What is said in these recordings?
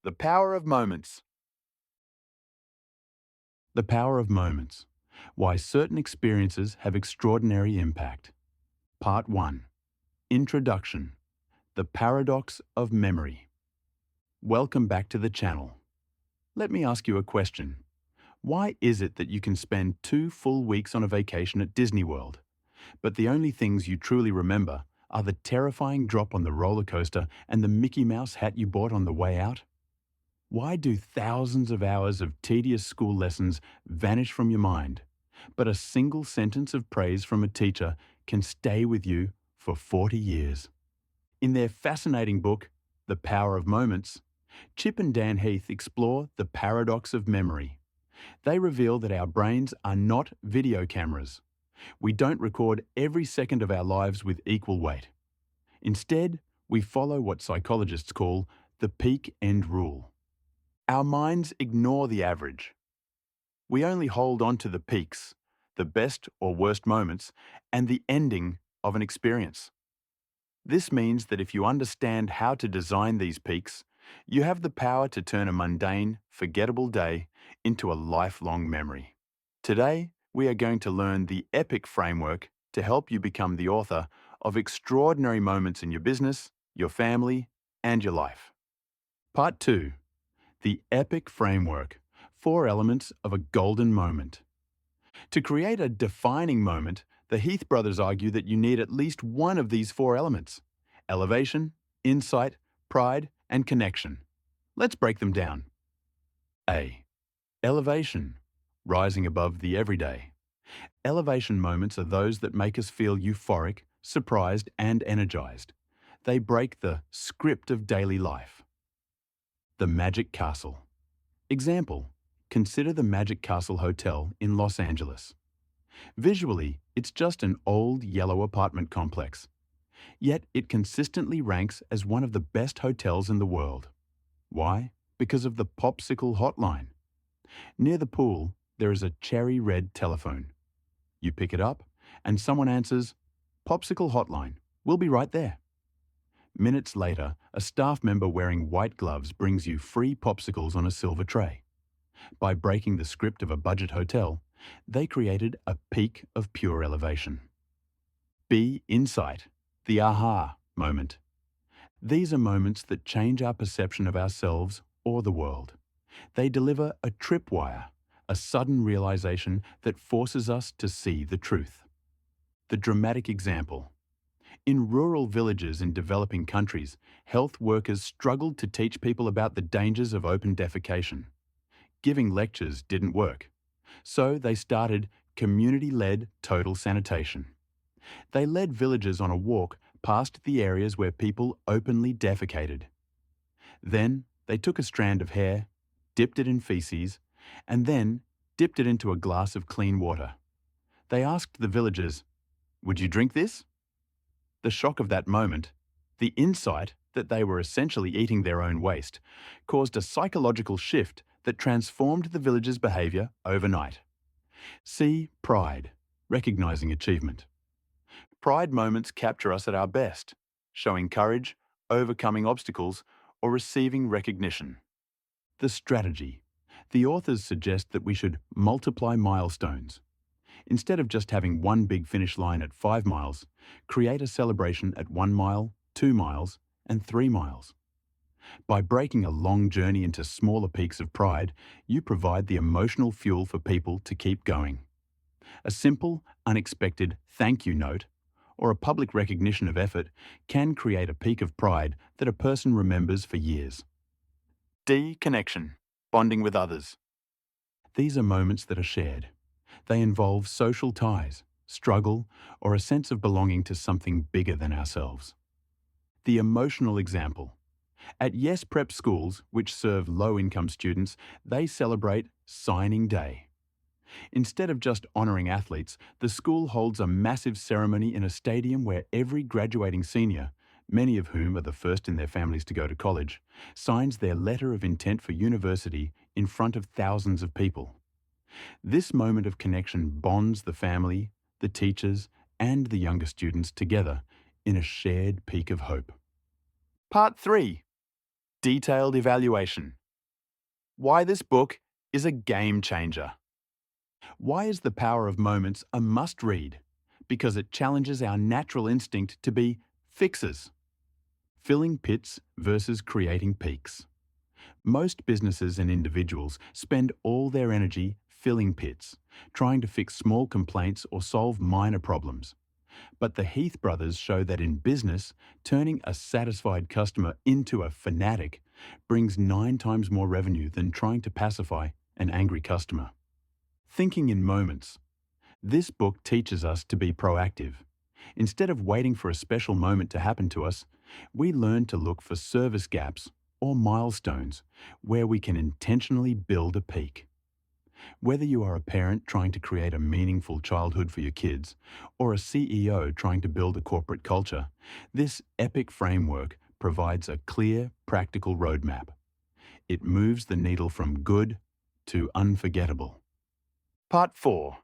The power of moments. The power of moments. Why certain experiences have extraordinary impact. Part 1. Introduction. The paradox of memory. Welcome back to the channel. Let me ask you a question. Why is it that you can spend 2 full weeks on a vacation at Disney World, but the only things you truly remember are the terrifying drop on the roller coaster and the Mickey Mouse hat you bought on the way out? Why do thousands of hours of tedious school lessons vanish from your mind, but a single sentence of praise from a teacher can stay with you for 40 years? In their fascinating book, The Power of Moments, Chip and Dan Heath explore the paradox of memory. They reveal that our brains are not video cameras. We don't record every second of our lives with equal weight. Instead, we follow what psychologists call the peak end rule. Our minds ignore the average. We only hold on to the peaks, the best or worst moments, and the ending of an experience. This means that if you understand how to design these peaks, you have the power to turn a mundane, forgettable day into a lifelong memory. Today, we are going to learn the EPIC framework to help you become the author of extraordinary moments in your business, your family, and your life. Part 2. The EPIC framework. 4 elements of a golden moment. To create a defining moment, the Heath brothers argue that you need at least one of these 4 elements: elevation, insight, pride, and connection. Let's break them down. A. Elevation. Rising above the everyday. Elevation moments are those that make us feel euphoric, surprised, and energized. They break the script of daily life. The Magic Castle. Example: consider the Magic Castle Hotel in Los Angeles. Visually, it's just an old yellow apartment complex. Yet it consistently ranks as one of the best hotels in the world. Why? Because of the popsicle hotline. Near the pool, there is a cherry red telephone. You pick it up, and someone answers, "Popsicle hotline, we'll be right there." Minutes later, a staff member wearing white gloves brings you free popsicles on a silver tray. By breaking the script of a budget hotel, they created a peak of pure elevation. B. Insight. The aha moment. These are moments that change our perception of ourselves or the world. They deliver a tripwire, a sudden realization that forces us to see the truth. The dramatic example. In rural villages in developing countries, health workers struggled to teach people about the dangers of open defecation. Giving lectures didn't work, so they started community-led total sanitation. They led villagers on a walk past the areas where people openly defecated. Then they took a strand of hair, dipped it in feces, and then dipped it into a glass of clean water. They asked the villagers, "Would you drink this?" The shock of that moment, the insight that they were essentially eating their own waste, caused a psychological shift that transformed the villagers' behavior overnight. C. Pride. Recognizing achievement. Pride moments capture us at our best, showing courage, overcoming obstacles, or receiving recognition. The strategy. The authors suggest that we should multiply milestones. Instead of just having one big finish line at 5 miles, create a celebration at 1 mile, 2 miles, and 3 miles. By breaking a long journey into smaller peaks of pride, you provide the emotional fuel for people to keep going. A simple, unexpected thank you note or a public recognition of effort can create a peak of pride that a person remembers for years. D. Connection. Bonding with others. These are moments that are shared. They involve social ties, struggle, or a sense of belonging to something bigger than ourselves. The emotional example. At Yes Prep schools, which serve low-income students, they celebrate Signing Day. Instead of just honouring athletes, the school holds a massive ceremony in a stadium where every graduating senior, many of whom are the first in their families to go to college, signs their letter of intent for university in front of thousands of people. This moment of connection bonds the family, the teachers, and the younger students together in a shared peak of hope. Part 3. detailed evaluation. Why this book is a game changer. Why is The Power of Moments a must-read? Because it challenges our natural instinct to be fixers. Filling pits versus creating peaks. Most businesses and individuals spend all their energy filling pits, trying to fix small complaints or solve minor problems. But the Heath brothers show that in business, turning a satisfied customer into a fanatic brings 9 times more revenue than trying to pacify an angry customer. Thinking in moments. This book teaches us to be proactive. Instead of waiting for a special moment to happen to us, we learn to look for service gaps or milestones where we can intentionally build a peak. Whether you are a parent trying to create a meaningful childhood for your kids or a CEO trying to build a corporate culture, this epic framework provides a clear, practical roadmap. It moves the needle from good to unforgettable. Part 4.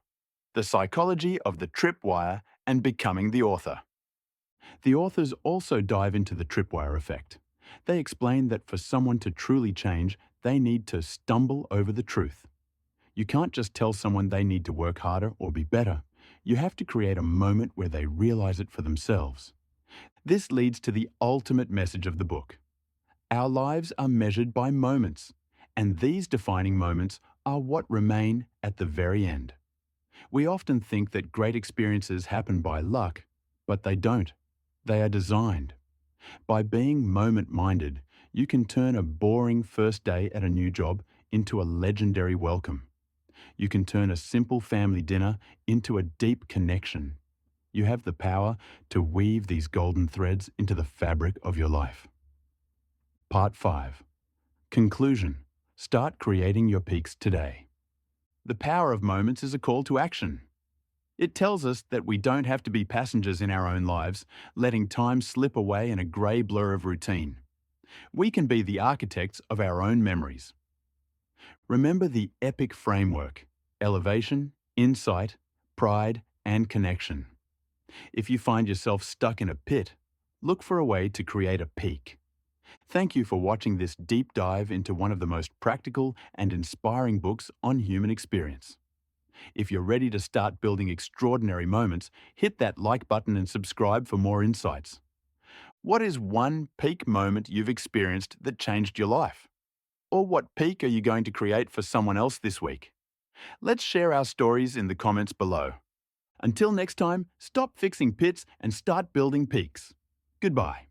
The Psychology of the Tripwire and Becoming the Author. The authors also dive into the tripwire effect. They explain that for someone to truly change, they need to stumble over the truth. You can't just tell someone they need to work harder or be better. You have to create a moment where they realize it for themselves. This leads to the ultimate message of the book. Our lives are measured by moments, and these defining moments are what remain at the very end. We often think that great experiences happen by luck, but they don't. They are designed. By being moment-minded, you can turn a boring first day at a new job into a legendary welcome. You can turn a simple family dinner into a deep connection. You have the power to weave these golden threads into the fabric of your life. Part 5. Conclusion. Start creating your peaks today. The power of moments is a call to action. It tells us that we don't have to be passengers in our own lives, letting time slip away in a grey blur of routine. We can be the architects of our own memories. Remember the epic framework: elevation, insight, pride, and connection. If you find yourself stuck in a pit, look for a way to create a peak. Thank you for watching this deep dive into one of the most practical and inspiring books on human experience. If you're ready to start building extraordinary moments, hit that like button and subscribe for more insights. What is one peak moment you've experienced that changed your life? Or what peak are you going to create for someone else this week? Let's share our stories in the comments below. Until next time, stop fixing pits and start building peaks. Goodbye.